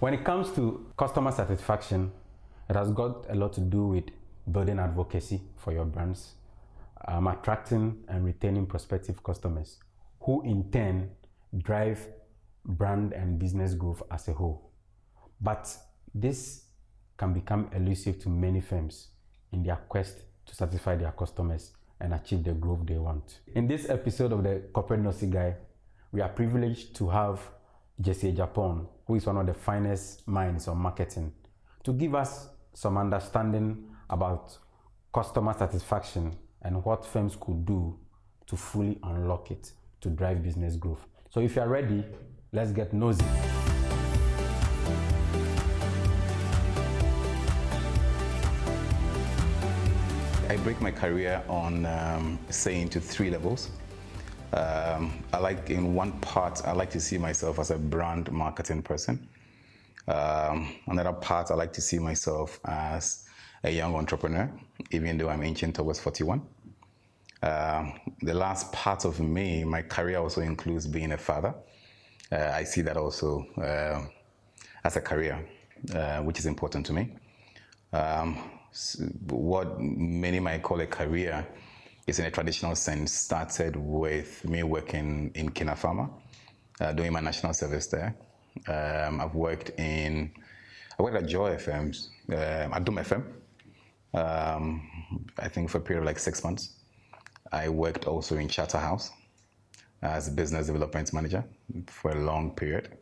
When it comes to customer satisfaction, it has got a lot to do with building advocacy for your brands, attracting and retaining prospective customers, who in turn drive brand and business growth as a whole. But this can become elusive to many firms in their quest to satisfy their customers and achieve the growth they want. In this episode of the Corporate Nosy Guy, we are privileged to have Jesse Japan, who is one of the finest minds on marketing, to give us some understanding about customer satisfaction and what firms could do to fully unlock it to drive business growth. So if you are ready, let's get nosy. I break my career on, say, into 3 levels. In one part, I like to see myself as a brand marketing person. Another part, I like to see myself as a young entrepreneur, even though I'm inching towards 41. The last part of me, my career also includes being a father. I see that also as a career, which is important to me. What many might call a career is, in a traditional sense, started with me working in Kina Pharma, doing my national service there. I've worked at Joy FMs, at Doom FM, I think for a period of like 6 months. I worked also in Charterhouse as business development manager for a long period.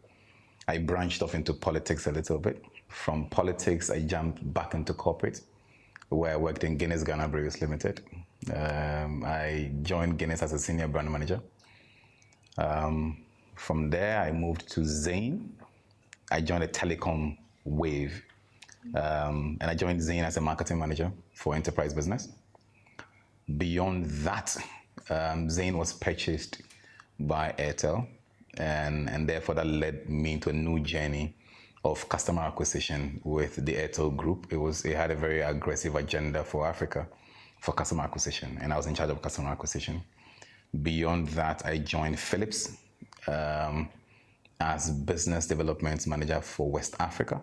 I branched off into politics a little bit. From politics, I jumped back into corporate, where I worked in Guinness Ghana Breweries Limited. I joined Guinness as a senior brand manager. From there, I moved to Zain. I joined a telecom wave, and I joined Zain as a marketing manager for enterprise business. Beyond that, Zain was purchased by Airtel, and therefore that led me into a new journey of customer acquisition with the Airtel group. It had a very aggressive agenda for Africa for customer acquisition, and I was in charge of customer acquisition. Beyond that, I joined Philips as business development manager for West Africa.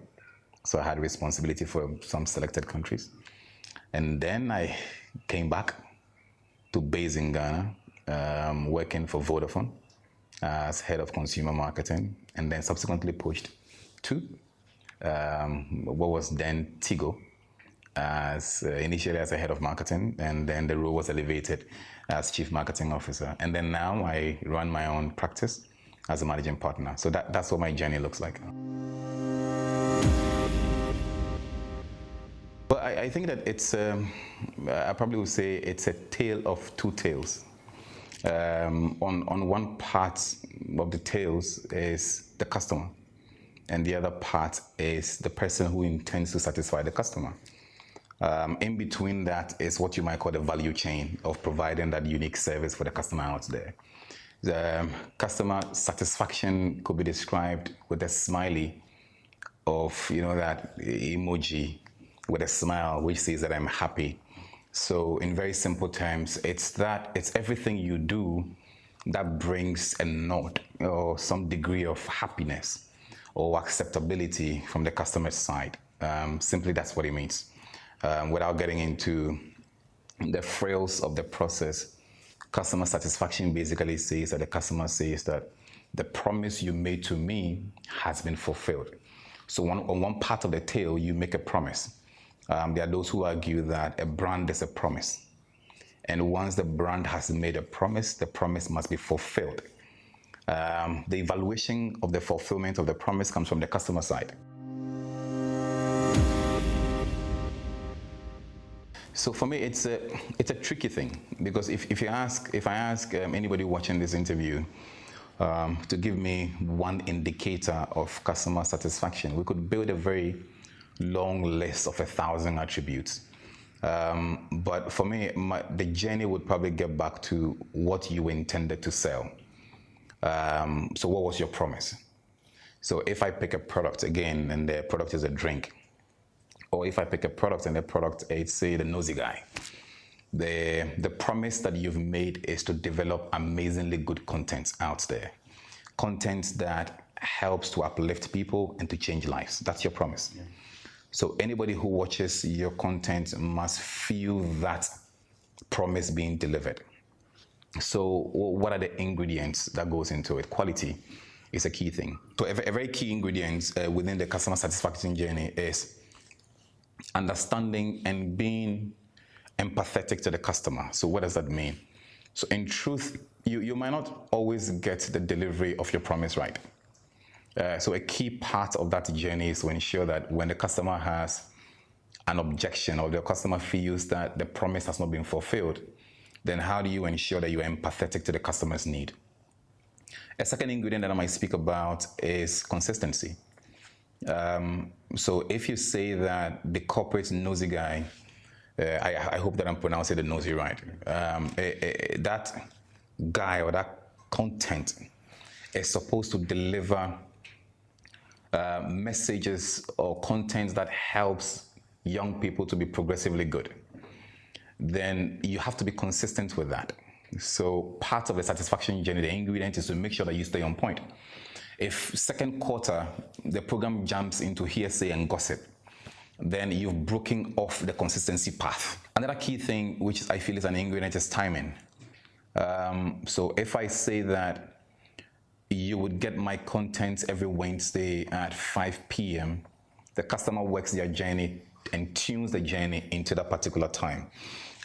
So I had responsibility for some selected countries. And then I came back to base in Ghana, working for Vodafone as head of consumer marketing, and then subsequently pushed to what was then Tigo, initially as a head of marketing, and then the role was elevated as chief marketing officer. And then now I run my own practice as a managing partner. So that's what my journey looks like. But I think that I probably would say it's a tale of 2 tales. On one part of the tales is the customer, and the other part is the person who intends to satisfy the customer. In between that is what you might call the value chain of providing that unique service for the customer out there. The customer satisfaction could be described with a smiley of, that emoji with a smile which says that I'm happy. So in very simple terms, it's everything you do that brings a nod or some degree of happiness or acceptability from the customer's side. Simply, that's what it means. Without getting into the frills of the process, customer satisfaction basically says that the customer says that the promise you made to me has been fulfilled. So on one part of the tale, you make a promise. There are those who argue that a brand is a promise. And once the brand has made a promise, the promise must be fulfilled. The evaluation of the fulfillment of the promise comes from the customer side. So for me, it's a tricky thing, because if I ask anybody watching this interview to give me one indicator of customer satisfaction, we could build a very long list of 1,000 attributes. But for me, the journey would probably get back to what you intended to sell. So what was your promise? So if I pick a product again, and the product is a drink, or if I pick a product and the product is, say, the Nosy Guy, the promise that you've made is to develop amazingly good content out there. Content that helps to uplift people and to change lives. That's your promise. Yeah. So anybody who watches your content must feel that promise being delivered. So what are the ingredients that goes into it? Quality is a key thing. So a very key ingredient within the customer satisfaction journey is understanding and being empathetic to the customer. So what does that mean? So in truth, you might not always get the delivery of your promise right. So a key part of that journey is to ensure that when the customer has an objection or the customer feels that the promise has not been fulfilled, then how do you ensure that you are empathetic to the customer's need? A second ingredient that I might speak about is consistency. So if you say that the corporate nosy guy, I hope that I'm pronouncing the nosy right, that guy or that content is supposed to deliver messages or content that helps young people to be progressively good, then you have to be consistent with that. So part of the satisfaction journey, the ingredient is to make sure that you stay on point. If second quarter, the program jumps into hearsay and gossip, then you've broken off the consistency path. Another key thing, which I feel is an ingredient, is timing. So if I say that you would get my content every Wednesday at 5 p.m., the customer works their journey and tunes the journey into that particular time.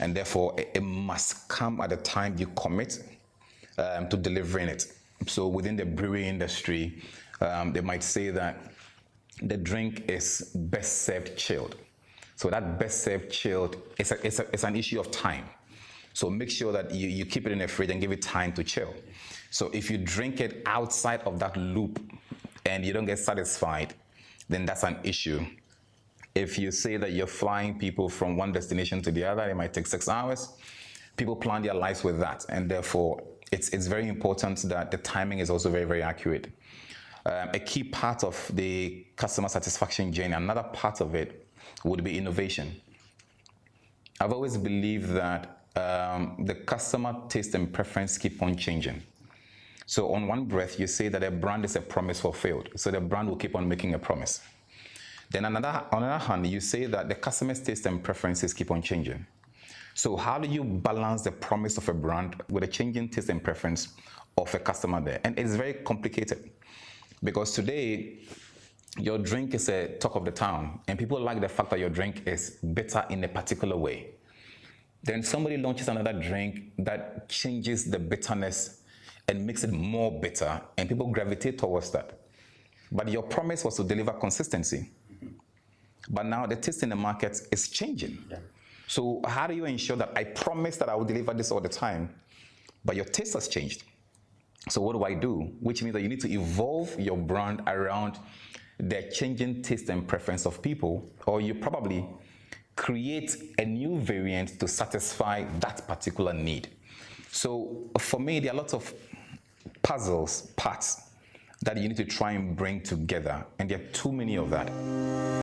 And therefore, it must come at the time you commit to delivering it. So within the brewery industry, they might say that the drink is best served chilled. So that best served chilled is an issue of time. So make sure that you keep it in the fridge and give it time to chill. So if you drink it outside of that loop and you don't get satisfied, then that's an issue. If you say that you're flying people from one destination to the other, it might take 6 hours. People plan their lives with that, and therefore it's very important that the timing is also very, very accurate. A key part of the customer satisfaction journey, another part of it would be innovation. I've always believed that the customer taste and preference keep on changing. So on one breath, you say that a brand is a promise fulfilled. So the brand will keep on making a promise. Then on the other hand, you say that the customer's taste and preferences keep on changing. So how do you balance the promise of a brand with a changing taste and preference of a customer there? And it's very complicated because today, your drink is a talk of the town and people like the fact that your drink is bitter in a particular way. Then somebody launches another drink that changes the bitterness and makes it more bitter and people gravitate towards that. But your promise was to deliver consistency. But now the taste in the market is changing. Yeah. So how do you ensure that I promise that I will deliver this all the time, but your taste has changed? So what do I do? Which means that you need to evolve your brand around the changing taste and preference of people, or you probably create a new variant to satisfy that particular need. So for me, there are lots of parts that you need to try and bring together, and there are too many of that.